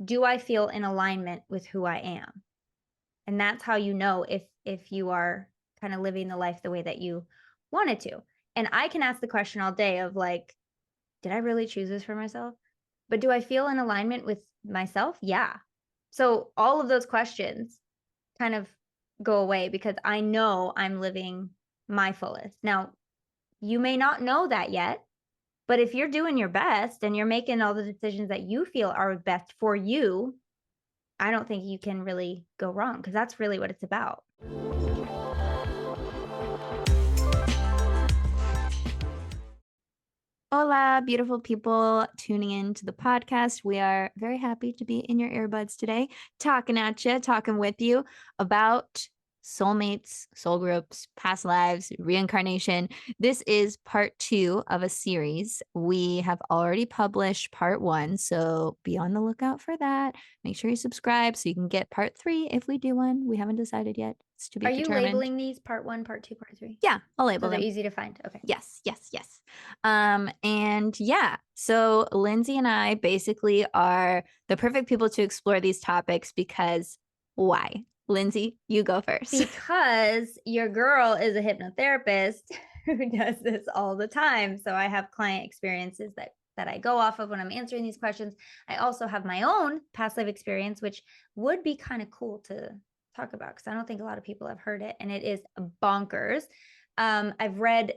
do I feel in alignment with who I am? And that's how you know if you are kind of living the life the way that you wanted to. And I can ask the question all day of like, did I really choose this for myself? But do I feel in alignment with myself? Yeah. So all of those questions kind of go away because I know I'm living my fullest. Now, you may not know that yet, but if you're doing your best and you're making all the decisions that you feel are best for you, I don't think you can really go wrong because that's really what it's about. Hola, beautiful people tuning in to the podcast. We are very happy to be in your earbuds today, talking at you, talking with you about soulmates, soul groups, past lives, reincarnation. This is part 2 of a series. We have already published part 1, so be on the lookout for that. Make sure you subscribe so you can get part 3 if we do one. We haven't decided yet. It's to be Are you determined. labeling these part 1, part 2, part 3? Yeah, I'll So label they're them. easy to find. Okay. Yes, yes, yes. And yeah, so Lindsay and I basically are the perfect people to explore these topics because why? Lindsay, you go first. Because your girl is a hypnotherapist who does this all the time. So I have client experiences that I go off of when I'm answering these questions. I also have my own past life experience, which would be kind of cool to talk about because I don't think a lot of people have heard it, and it is bonkers. I've read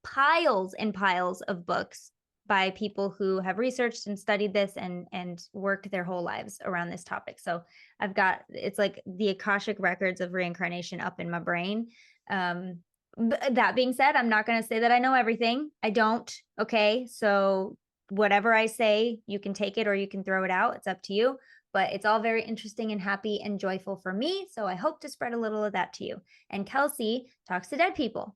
piles and piles of books by people who have researched and studied this and worked their whole lives around this topic. So I've got, it's like the Akashic records of reincarnation up in my brain. That being said, I'm not going to say that I know everything. I don't. Okay. So whatever I say, you can take it or you can throw it out. It's up to you. But it's all very interesting and happy and joyful for me. So I hope to spread a little of that to you. And Kelsey talks to dead people.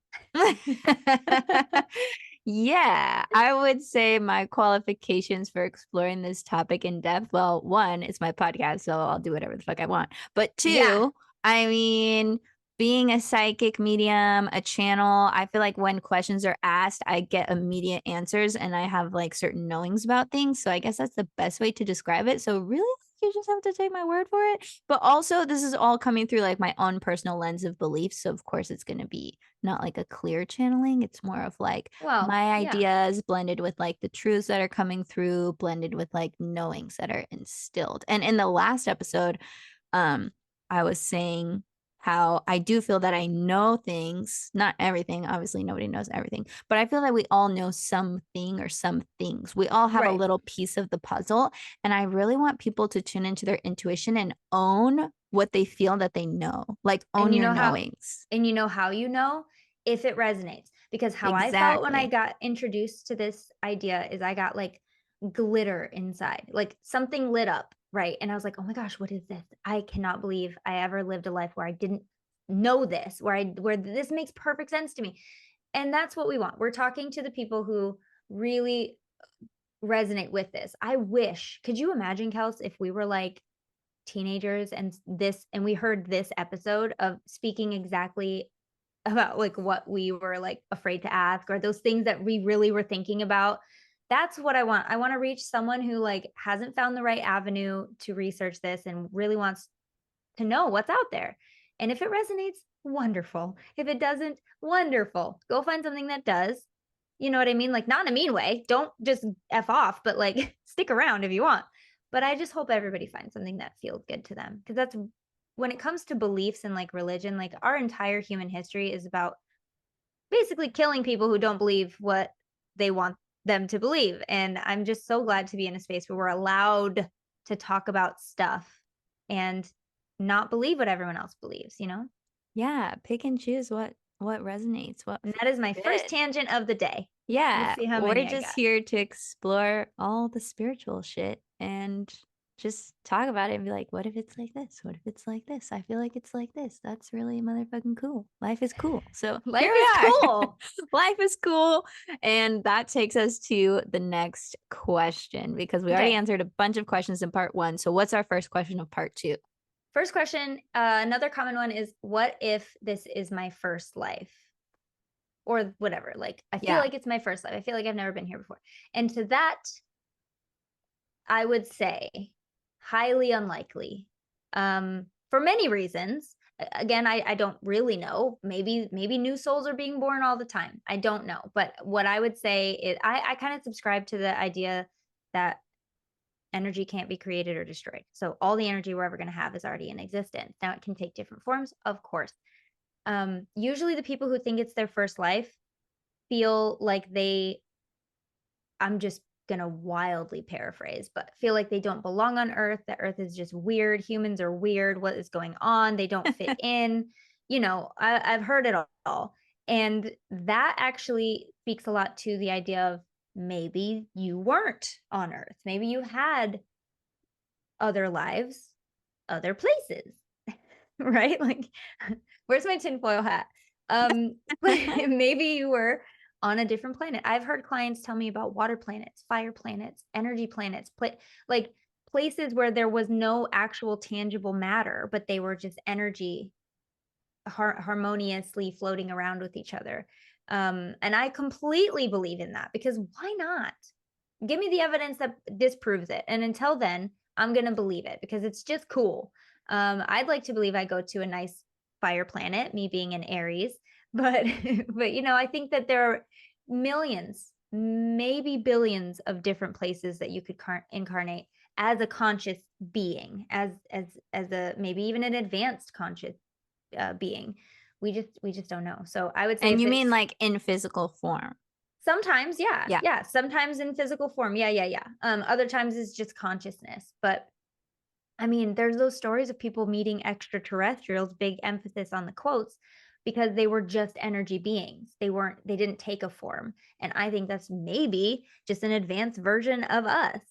Yeah, I would say my qualifications for exploring this topic in depth. Well, one, it's my podcast, so I'll do whatever the fuck I want. But Yeah. two, I mean, being a psychic medium, a channel, I feel like when questions are asked, I get immediate answers and I have like certain knowings about things. So I guess that's the best way to describe it. So really, you just have to take my word for it. But also, this is all coming through like my own personal lens of beliefs. So of course, it's going to be not like a clear channeling. It's more of like Well, my yeah. ideas blended with like the truths that are coming through, blended with like knowings that are instilled. And in the last episode, I was saying how I do feel that I know things, not everything. Obviously, nobody knows everything, but I feel that we all know something or some things. We all have a Right. little piece of the puzzle. And I really want people to tune into their intuition and own what they feel that they know, like own And you your know how knowings. and you know how you know? If it resonates. Because how I felt when I Exactly. got introduced to this idea is I got like glitter inside, like something lit up, right? And I was like, "Oh my gosh, what is this? I cannot believe I ever lived a life where I didn't know this, where this makes perfect sense to me." And that's what we want. We're talking to the people who really resonate with this. I wish, could you imagine, Kels, if we were like teenagers and we heard this episode of speaking exactly about like what we were like afraid to ask or those things that we really were thinking about. That's what I want. I want to reach someone who like hasn't found the right avenue to research this and really wants to know what's out there. And if it resonates, wonderful. If it doesn't, wonderful. Go find something that does. You know what I mean? Like not in a mean way. Don't just F off, but like stick around if you want. But I just hope everybody finds something that feels good to them because that's when it comes to beliefs and like religion, like our entire human history is about basically killing people who don't believe what they want them to believe. And I'm just so glad to be in a space where we're allowed to talk about stuff and not believe what everyone else believes, you know? Yeah, pick and choose what resonates, what And that feels is my first good. tangent of the day. We'll Yeah, see how we're many I just got. here to explore all the spiritual shit and just talk about it and be like, what if it's like this? What if it's like this? I feel like it's like this. That's really motherfucking cool. Life is cool. So Life here is we are. cool. Life is cool. And that takes us to the next question because we already Okay. answered a bunch of questions in part 1. So what's our first question of part 2? First question, another common one is what if this is my first life? Or whatever. Like I feel Yeah. like it's my first life. I feel like I've never been here before. And to that, I would say highly unlikely. For many reasons. Again, I don't really know. Maybe new souls are being born all the time. I don't know. But what I would say is I kind of subscribe to the idea that energy can't be created or destroyed. So all the energy we're ever going to have is already in existence. Now it can take different forms, of course. Usually the people who think it's their first life feel like I'm just gonna wildly paraphrase, but feel like they don't belong on Earth, that Earth is just weird, humans are weird, what is going on? They don't fit in. I've heard it all. And that actually speaks a lot to the idea of maybe you weren't on Earth. Maybe you had other lives, other places, right? Like, where's my tinfoil hat? Maybe you were on a different planet. I've heard clients tell me about water planets, fire planets, energy planets, like places where there was no actual tangible matter, but they were just energy harmoniously floating around with each other. And I completely believe in that, because why not? Give me the evidence that disproves it. And until then, I'm going to believe it because it's just cool. I'd like to believe I go to a nice fire planet, me being an Aries, but I think that there are millions, maybe billions of different places that you could incarnate as a conscious being, as a maybe even an advanced conscious being. We just don't know. So I would say, and you mean like in physical form? Sometimes, yeah. Yeah. Yeah. Sometimes in physical form. Yeah. Other times it's just consciousness. But I mean, there's those stories of people meeting extraterrestrials, big emphasis on the quotes, because they were just energy beings. They didn't take a form. And I think that's maybe just an advanced version of us.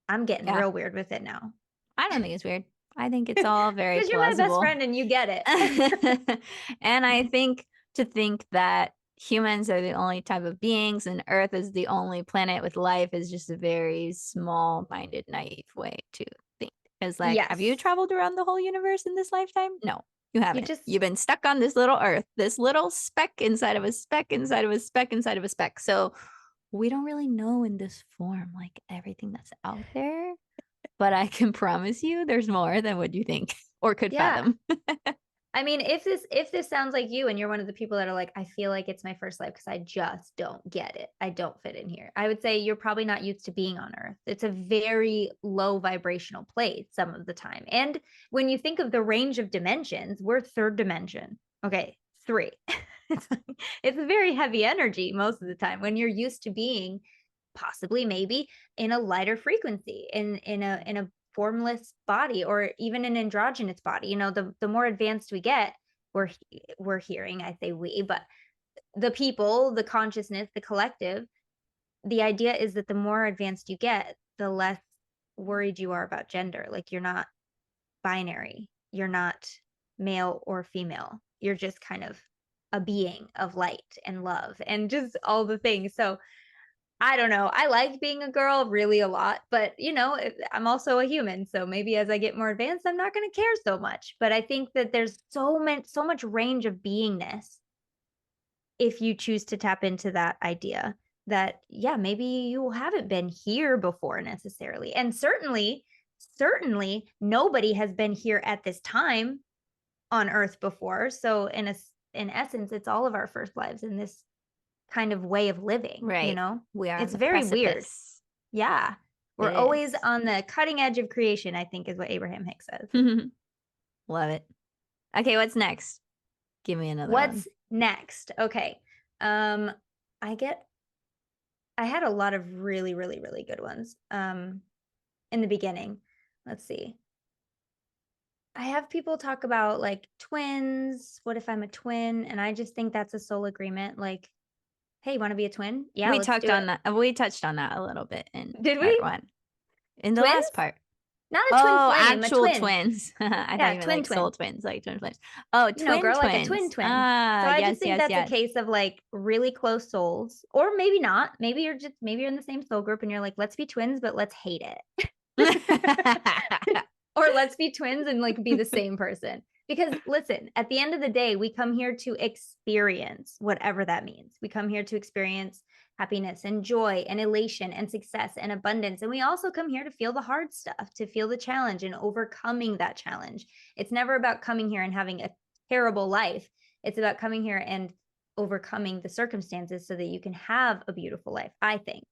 I'm getting Yeah. real weird with it now. I don't think it's weird. I think it's all very Because you're plausible. my best friend and you get it. And I think that humans are the only type of beings and Earth is the only planet with life is just a very small-minded, naive way to think. Because, like, have you Yes. traveled around the whole universe in this lifetime? No, you haven't. just You've been stuck on this little Earth, this little speck inside of a speck inside of a speck inside of a speck. So we don't really know in this form, like, everything that's out there. But I can promise you there's more than what you think or could Yeah. fathom. I mean, if this sounds like you and you're one of the people that are like, I feel like it's my first life because I just don't get it. I don't fit in here. I would say you're probably not used to being on Earth. It's a very low vibrational place some of the time. And when you think of the range of dimensions, we're third dimension. Okay, 3. It's very heavy energy most of the time when you're used to being possibly maybe in a lighter frequency, in a formless body, or even an androgynous body. The more advanced we get, we're hearing, I say we, but the people, the consciousness, the collective, the idea is that the more advanced you get, the less worried you are about gender. Like, you're not binary, you're not male or female, you're just kind of a being of light and love and just all the things. So I don't know. I like being a girl really a lot, but I'm also a human. So maybe as I get more advanced, I'm not going to care so much. But I think that there's so much range of beingness if you choose to tap into that idea that, yeah, maybe you haven't been here before necessarily. And certainly nobody has been here at this time on Earth before. So in essence, it's all of our first lives in this kind of way of living, Right. We are it's on the very precipice. weird. Yeah. We're It always is. on the cutting edge of creation, I think is what Abraham Hicks says. Love it. Okay, what's next? Give me another What's one. next? Okay. I had a lot of really, really, really good ones in the beginning. Let's see. I have people talk about like twins. What if I'm a twin? And I just think that's a soul agreement. Like, hey, you want to be a twin? Yeah, let's do it. We touched on that a little bit in Did part we? 1. In the Twins? last part. Not a twin Oh, flame, a actual twin. twins. I thought Yeah, you meant twin like soul twin. twins, like twin flames. Oh, twin Girl, like a twins. twin. So Ah, I yes, just think yes, that's yes. a case of like really close souls, or maybe not. Maybe you're in the same soul group and you're like, let's be twins, but let's hate it. Or let's be twins and like be the same person. Because listen, at the end of the day, we come here to experience whatever that means. We come here to experience happiness and joy and elation and success and abundance. And we also come here to feel the hard stuff, to feel the challenge and overcoming that challenge. It's never about coming here and having a terrible life. It's about coming here and overcoming the circumstances so that you can have a beautiful life, I think.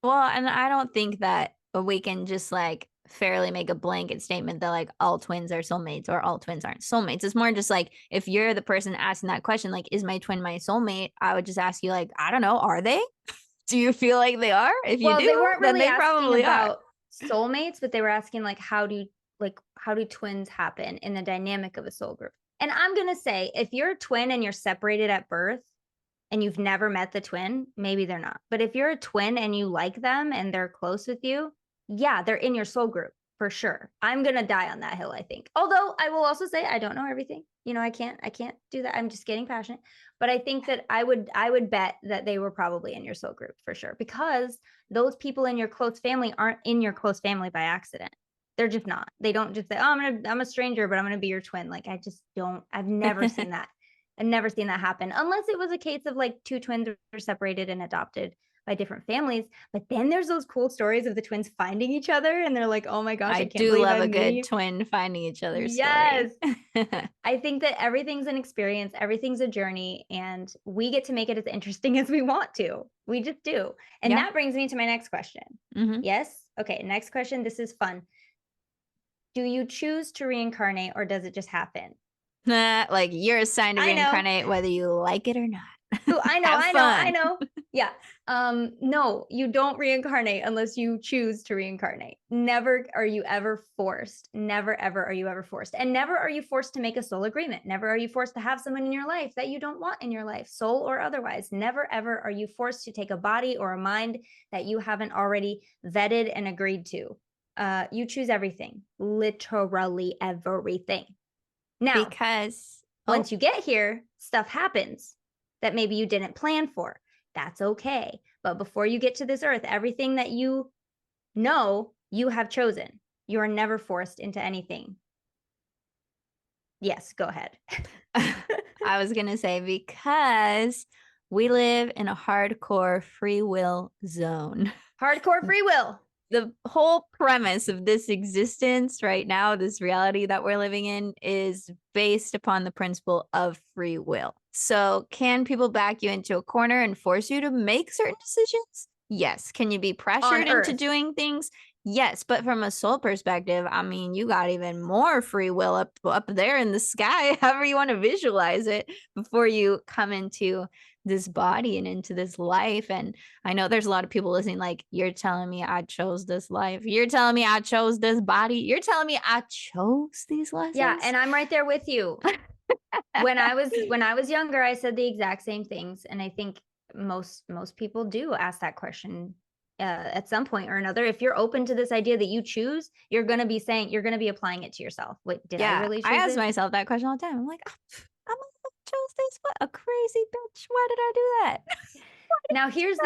Well, and I don't think that we can just like fairly make a blanket statement that like all twins are soulmates or all twins aren't soulmates. It's more just like if you're the person asking that question, like, is my twin my soulmate? I would just ask you, like, I don't know, are they? Do you feel like they are? If you Well, do, they weren't then really they asking probably about soulmates, but they were asking like how do twins happen in the dynamic of a soul group? And I'm gonna say, if you're a twin and you're separated at birth and you've never met the twin, maybe they're not. But if you're a twin and you like them and they're close with you, yeah, they're in your soul group for sure. I'm gonna die on that hill, I think. Although I will also say I don't know everything. You know, I can't do that. I'm just getting passionate. But I think that I would bet that they were probably in your soul group for sure, because those people in your close family aren't in your close family by accident. They're just not. They don't just say, "Oh, I'm a stranger, but I'm gonna be your twin." Like, I just don't. I've never seen that. I've never seen that happen, unless it was a case of like two twins are separated and adopted by different families. But then there's those cool stories of the twins finding each other, and they're like, "Oh my gosh, I can't do believe love I'm a good meeting." twin finding each other's Yes. story. I think that everything's an experience, everything's a journey, and we get to make it as interesting as we want to. We just do. And Yeah. that brings me to my next question. Mhm. Yes? Okay, next question. This is fun. Do you choose to reincarnate or does it just happen? Like you're assigned to I know. reincarnate whether you like it or not. Ooh, I know, Have I know, I fun. know. Yeah. No, you don't reincarnate unless you choose to reincarnate. Never are you ever forced. Never ever are you ever forced. And never are you forced to make a soul agreement. Never are you forced to have someone in your life that you don't want in your life, soul or otherwise. Never ever are you forced to take a body or a mind that you haven't already vetted and agreed to. You choose everything, literally everything. Now, Because once you get here, stuff happens that maybe you didn't plan for. That's okay. But before you get to this earth, everything that you know, you have chosen. You are never forced into anything. Yes, go ahead. I was gonna say because we live in a hardcore free will zone. Hardcore free will. The whole premise of this existence right now, this reality that we're living in, is based upon the principle of free will. So, can people back you into a corner and force you to make certain decisions? Yes. Can you be pressured into Earth. doing things? Yes. But from a soul perspective, I mean, you got even more free will up there in the sky, however you want to visualize it, before you come into this body and into this life. And I know there's a lot of people listening, like, you're telling me I chose this life. You're telling me I chose this body. You're telling me I chose these lessons. Yeah, and I'm right there with you. When I was younger, I said the exact same things, and I think most people do ask that question at some point or another. If you're open to this idea that you choose, you're going to be applying it to yourself. Wait, did I Yeah, really I choose ask it? myself that question all the time. I'm like, I chose this. What a crazy bitch. Why did I do that? Now here's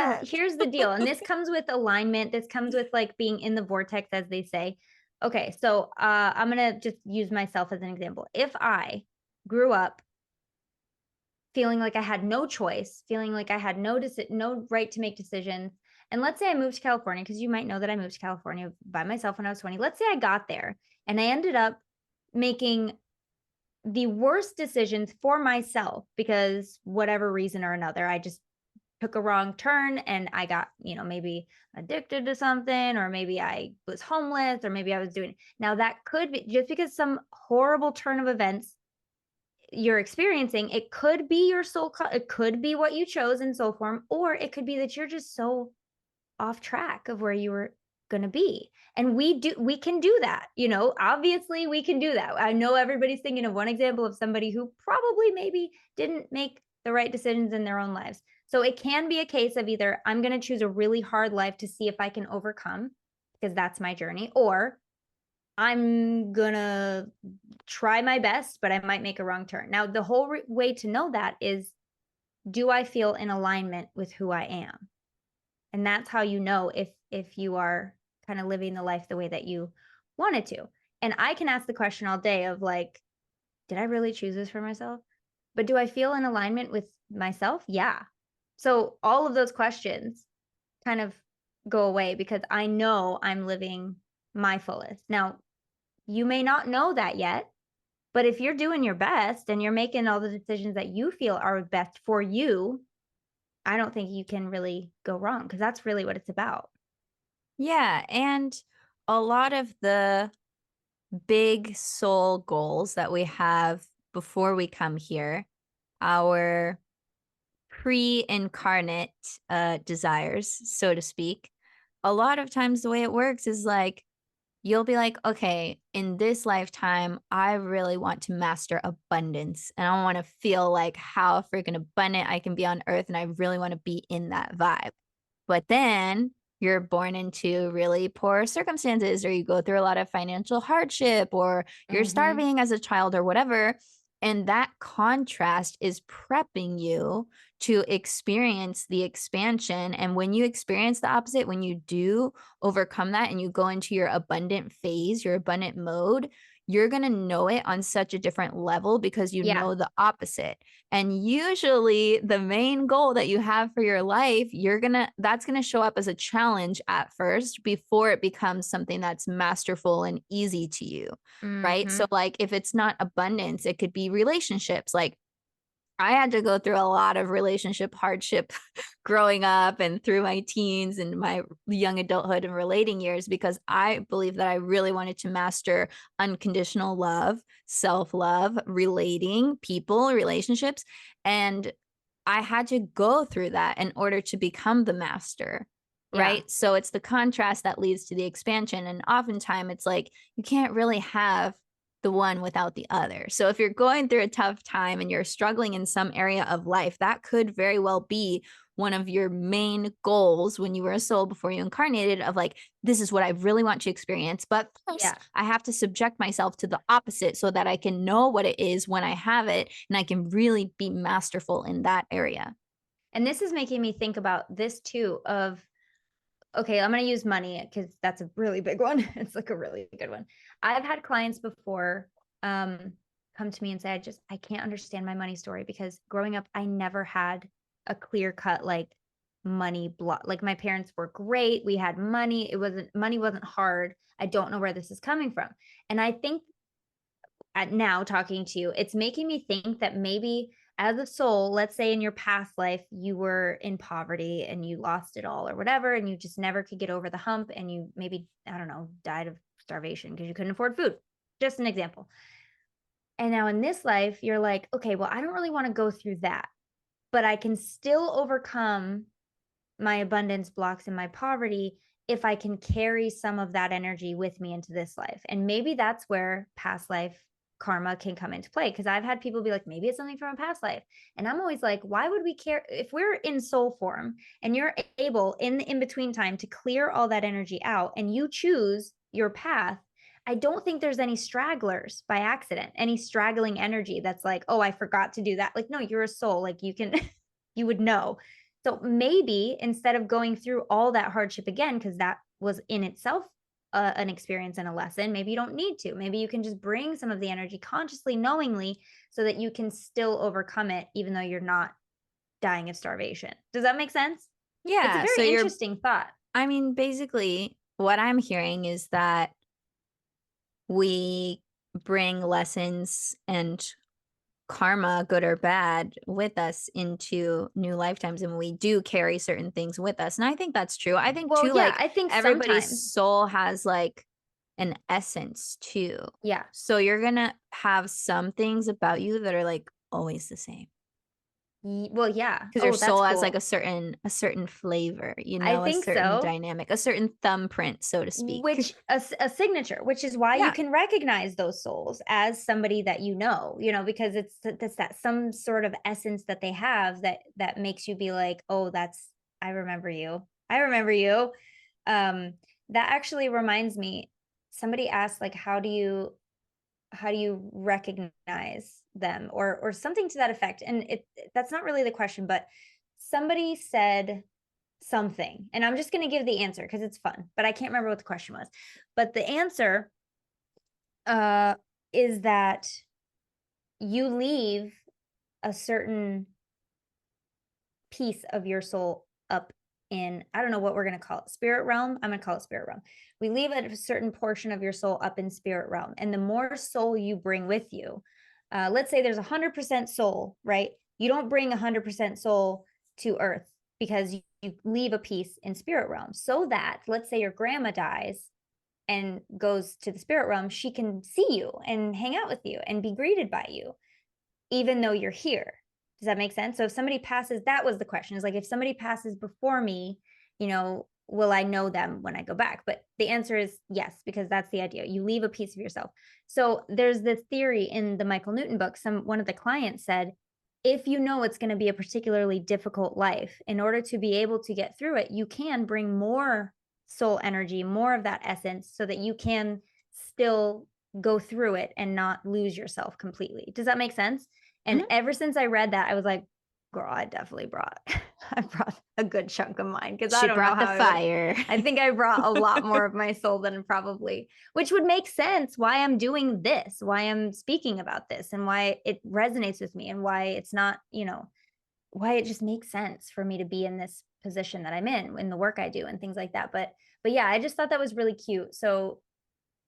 the deal, and this comes with alignment. This comes with like being in the vortex, as they say. Okay, so I'm gonna just use myself as an example. If I grew up feeling like I had no choice, feeling like I had no right to make decisions, and let's say I moved to California, because you might know that I moved to California by myself when I was 20. Let's say I got there and I ended up making the worst decisions for myself because whatever reason or another, I just took a wrong turn and I got, maybe addicted to something, or maybe I was homeless, or maybe I was doing. Now that could be just because some horrible turn of events you're experiencing. It could be your soul, it could be what you chose in soul form, or it could be that you're just so off track of where you were going to be. And we can do that. Obviously we can do that. I know everybody's thinking of one example of somebody who probably maybe didn't make the right decisions in their own lives. So it can be a case of either I'm going to choose a really hard life to see if I can overcome, because that's my journey, or I'm going to try my best, but I might make a wrong turn. Now, the whole way to know that is, do I feel in alignment with who I am? And that's how you know if you are kind of living the life the way that you wanted to. And I can ask the question all day of like, did I really choose this for myself? But do I feel in alignment with myself? Yeah. So all of those questions kind of go away because I know I'm living my fullest. Now, you may not know that yet, but if you're doing your best and you're making all the decisions that you feel are best for you, I don't think you can really go wrong because that's really what it's about. Yeah, and a lot of the big soul goals that we have before we come here, our pre-incarnate desires, so to speak, a lot of times the way it works is like you'll be like, okay, in this lifetime, I really want to master abundance and I want to feel like how freaking abundant I can be on earth. And I really want to be in that vibe. But then you're born into really poor circumstances, or you go through a lot of financial hardship, or you're Mhm. starving as a child, or whatever. And that contrast is prepping you to experience the expansion. And when you experience the opposite, when you do overcome that and you go into your abundant phase, your abundant mode, you're going to know it on such a different level because you Yeah. know the opposite. And usually the main goal that you have for your life, that's going to show up as a challenge at first before it becomes something that's masterful and easy to you. Right? So Mhm. like if it's not abundance, it could be relationships. Like I had to go through a lot of relationship hardship growing up and through my teens and my young adulthood and relating years because I believe that I really wanted to master unconditional love, self love, relating, people, relationships. And I had to go through that in order to become the master. Yeah. Right. So it's the contrast that leads to the expansion. And oftentimes it's like you can't really have the one without the other. So if you're going through a tough time and you're struggling in some area of life, that could very well be one of your main goals when you were a soul before you incarnated of like, this is what I really want to experience. But first, Yeah. I have to subject myself to the opposite so that I can know what it is when I have it and I can really be masterful in that area. And this is making me think about this too of okay, I'm going to use money because that's a really big one. It's like a really good one. I've had clients before um, come to me and say, I can't understand my money story because growing up, I never had a clear cut like money block. Like my parents were great. We had money. Money wasn't hard. I don't know where this is coming from. And I think at now talking to you, it's making me think that maybe as a soul, let's say in your past life, you were in poverty and you lost it all or whatever, and you just never could get over the hump and you maybe, I don't know, died of starvation because you couldn't afford food. Just an example. And now in this life, you're like, okay, well, I don't really want to go through that, but I can still overcome my abundance blocks and my poverty if I can carry some of that energy with me into this life. And maybe that's where past life karma can come into play. Cause I've had people be like, maybe it's something from a past life. And I'm always like, why would we care if we're in soul form and you're able in the in between time to clear all that energy out and you choose your path? I don't think there's any stragglers by accident, any straggling energy that's like, oh, I forgot to do that. Like, no, you're a soul. Like you can, you would know. So maybe instead of going through all that hardship again, because that was in itself an experience and a lesson, maybe you don't need to. Maybe you can just bring some of the energy consciously, knowingly, so that you can still overcome it, even though you're not dying of starvation. Does that make sense? It's a Yeah. So very you're, interesting thought. I mean, basically, what I'm hearing is that we bring lessons and karma, good or bad, with us into new lifetimes. And we do carry certain things with us. And I think that's true. I think Well, too, yeah, like I think everybody's sometimes. soul has like an essence too. Yeah. So you're going to have some things about you that are like always the same Well, yeah. because your Oh, that's soul has like cool. a certain flavor, you I know, a think certain so. dynamic, a certain thumbprint, so to speak. Which a signature, which is why you Yeah. can recognize those souls as somebody that you know, because it's that's that some sort of essence that they have that makes you be like, oh, that's I remember you. I remember you. Um, that actually reminds me, somebody asked like, how do you recognize them or something to that effect? And it that's not really the question, but somebody said something. And I'm just going to give the answer because it's fun, but I can't remember what the question was. But the answer uh, is that you leave a certain piece of your soul up in, I don't know what we're going to call it, spirit realm. I'm going to call it spirit realm. We leave a certain portion of your soul up in spirit realm. And the more soul you bring with you, let's say there's 100% soul, right? You don't bring 100% soul to earth because you leave a piece in spirit realm, so that, let's say your grandma dies and goes to the spirit realm, she can see you and hang out with you and be greeted by you, even though you're here. Does that make sense? So if somebody passes, that was the question, is like, if somebody passes before me, will I know them when I go back? But the answer is yes, because that's the idea. You leave a piece of yourself. So there's this theory in the Michael Newton book. One of the clients said, if you know it's going to be a particularly difficult life, in order to be able to get through it, you can bring more soul energy, more of that essence, so that you can still go through it and not lose yourself completely. Does that make sense? And ever since I read that, I was like, girl, I definitely brought I brought a good chunk of mine, because I She don't know brought the how fire. I think I brought a lot more of my soul than probably, which would make sense why I'm doing this, why I'm speaking about this, and why it resonates with me, and why it's not, why it just makes sense for me to be in this position that I'm in the work I do and things like that. But yeah, I just thought that was really cute. So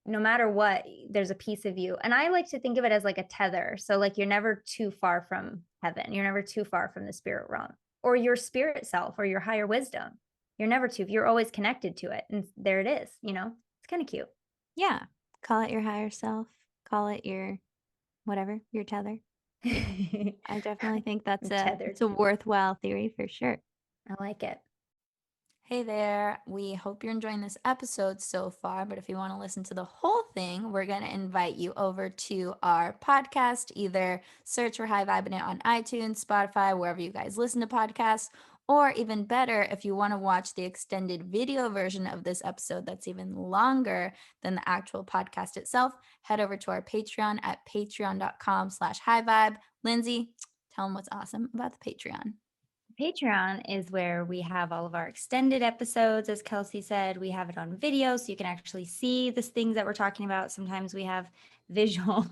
no matter what, there's a piece of you. And I like to think of it as like a tether. So like, you're never too far from heaven. You're never too far from the spirit realm or your spirit self or your higher wisdom. You're always connected to it. And there it is, it's kind of cute. Yeah. Call it your higher self. Call it your whatever, your tether. I definitely think that's Tethered. it's a worthwhile theory for sure. I like it. Hey there, we hope you're enjoying this episode so far, but if you want to listen to the whole thing, we're going to invite you over to our podcast. Either search for High Vibing It on iTunes, Spotify, wherever you guys listen to podcasts, or even better, if you want to watch the extended video version of this episode that's even longer than the actual podcast itself, head over to our Patreon at patreon.com/highvibe. Lindsay, tell them what's awesome about the Patreon. Patreon is where we have all of our extended episodes. As Kelsey said, we have it on video, so you can actually see the things that we're talking about. Sometimes we have visual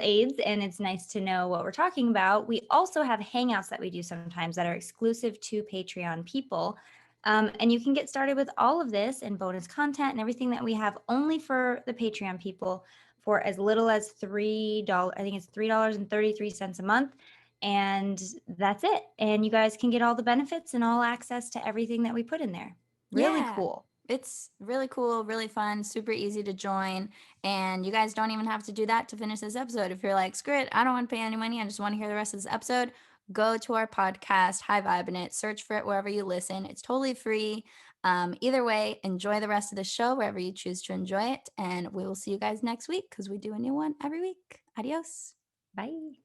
aids, and it's nice to know what we're talking about. We also have hangouts that we do sometimes that are exclusive to Patreon people. And you can get started with all of this and bonus content and everything that we have only for the Patreon people for as little as $3. I think it's $3.33 a month. And that's it. And you guys can get all the benefits and all access to everything that we put in there. Really cool. It's really cool, really fun, super easy to join. And you guys don't even have to do that to finish this episode. If you're like, screw it, I don't want to pay any money, I just want to hear the rest of this episode, go to our podcast, High Vibing It, search for it wherever you listen. It's totally free. Either way, enjoy the rest of the show wherever you choose to enjoy it. And we will see you guys next week because we do a new one every week. Adios. Bye.